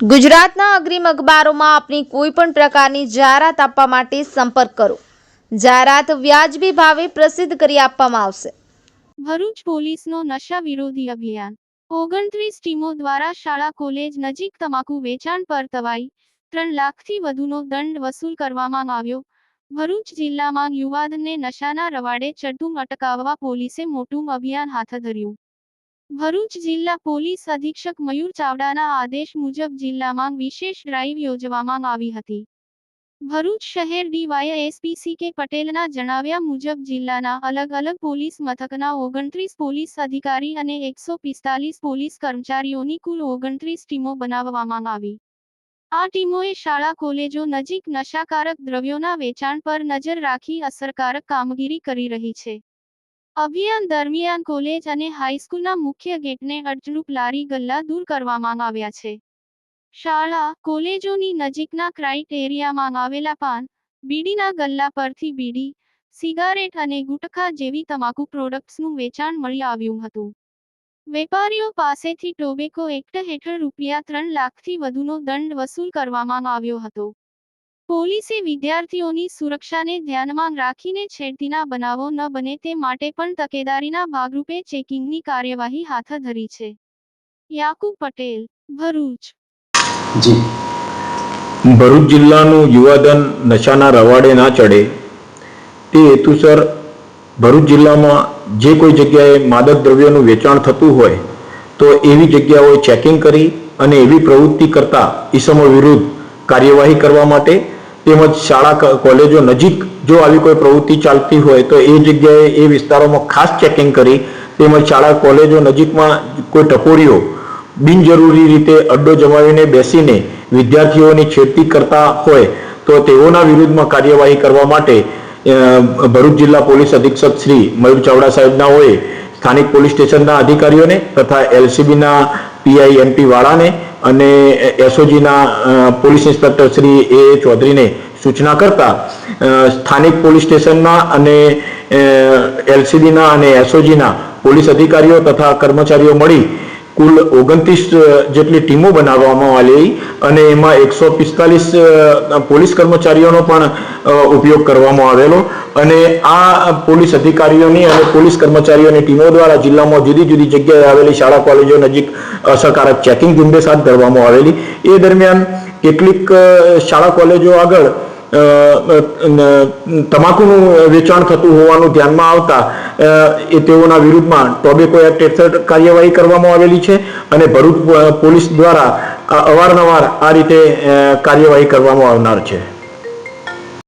ગુજરાતના અગ્રીમ અખબારોમાં આપની કોઈ પણ પ્રકારની જાહેરાત આપવા માટે સંપર્ક કરો। જાહેરાત વ્યાજબી ભાવે પ્રસિદ્ધ કરી આપવામાં આવશે। ભરૂચ પોલીસનો નશા વિરોધી અભિયાન 29 ટીમો દ્વારા શાળા કોલેજ નજીક તમાકુ વેચાણ પર તવાઈ 3 લાખથી વધુનો દંડ વસૂલ કરવામાં આવ્યો। ભરૂચ જિલ્લામાં યુવાધનને નશાના રવાડે ચડતું અટકાવવા પોલીસે મોટું અભિયાન હાથ ધર્યું। ભરૂચ જિલ્લા પોલીસ અધિક્ષક મયુર ચાવડાના આદેશ મુજબ જિલ્લામાં વિશેષ ડ્રાઈવ યોજવામાં આવી હતી। ભરૂચ શહેર ડીવાયએસપી સી.કે. પટેલના જણાવ્યા મુજબ જિલ્લાના અલગ અલગ પોલીસ મથકના 29 પોલીસ અધિકારી અને 145 પોલીસ કર્મચારીઓની કુલ 29 ટીમો બનાવવામાં આવી। આ ટીમોએ શાળા કોલેજો નજીક નશાકારક દ્રવ્યોના વેચાણ પર નજર રાખી અસરકારક કામગીરી કરી રહી છે। અભિયાન દરમિયાન કોલેજ અને હાઈસ્કૂલના મુખ્ય ગેટને અડચણરૂપ લારી ગલ્લા દૂર કરવામાં આવ્યા છે। શાળા કોલેજોની નજીકના ક્રાઇટેરિયામાં આવેલા પાન બીડીના ગલ્લા પરથી બીડી, સિગારેટ અને ગુટખા જેવી તમાકુ પ્રોડક્ટ્સનું વેચાણ મળી આવ્યું હતું। વેપારીઓ પાસેથી ટોબેકો એક્ટ હેઠળ રૂપિયા 3 લાખથી વધુનો દંડ વસૂલ કરવામાં આવ્યો હતો। પોલીસે વિદ્યાર્થીઓની સુરક્ષાને ધ્યાનમાં રાખીને છેડતીના બનાવો ન બને તે માટે પણ તકેદારીના ભાગરૂપે ચેકિંગની કાર્યવાહી હાથ ધરી છે। યાકુબ પટેલ, ભરૂચ। જી ભરૂચ જિલ્લાનું યુવાધન નશાના રવાડે ના ચડે તે હેતુસર ભરૂચ જિલ્લામાં જે કોઈ જગ્યાએ માદક દ્રવ્યોનું વેચાણ થતું હોય તો એવી જગ્યાઓએ ચેકિંગ કરી અને એવી પ્રવૃત્તિ કરતા ઈસમો વિરુદ્ધ કાર્યવાહી કરવા માટે તેમજ શાળા કોલેજો નજીક જો આવી કોઈ પ્રવૃત્તિ ચાલતી હોય તો એ જગ્યાએ એ વિસ્તારોમાં ખાસ ચેકિંગ કરી તેમજ શાળા કોલેજો નજીકમાં કોઈ ટપોરીઓ બિનજરૂરી રીતે અડ્ડો જમાવીને બેસીને વિદ્યાર્થીઓની છેડતી કરતા હોય તો તેઓના વિરુદ્ધમાં કાર્યવાહી કરવા માટે ભરૂચ જિલ્લા પોલીસ અધિક્ષક શ્રી મયુર ચાવડા સાહેબનાઓએ સ્થાનિક પોલીસ સ્ટેશનના અધિકારીઓને તથા એલસીબીના પીઆઈ એમપી વાળાને અને એસઓજીના પોલીસ ઇન્સ્પેક્ટર શ્રી એ ચૌધરીને સૂચના કરતા સ્થાનિક પોલીસ સ્ટેશનના અને એલસીબીના અને એસઓજીના પોલીસ અધિકારીઓ તથા કર્મચારીઓ મળી કુલ 29 જેટલી ટીમો બનાવવામાં આવી અને એમાં 145 પોલીસ કર્મચારીઓનો પણ ઉપયોગ કરવામાં આવેલો અને આ પોલીસ અધિકારીઓની અને પોલીસ કર્મચારીઓની ટીમો દ્વારા જિલ્લામાં જુદી જુદી જગ્યાએ આવેલી શાળા કોલેજો નજીક અસરકારક ચેકિંગ ઝુંબેશ હાથ ધરવામાં આવેલી। એ દરમિયાન કેટલીક શાળા કોલેજો આગળ તમાકુનું વેચાણ થતું હોવાનું ધ્યાનમાં આવતા એ તેઓના વિરુદ્ધમાં ટોબેકો એક્ટ હેઠળ કાર્યવાહી કરવામાં આવેલી છે અને ભરૂચ પોલીસ દ્વારા અવારનવાર આ રીતે કાર્યવાહી કરવામાં આવનાર છે।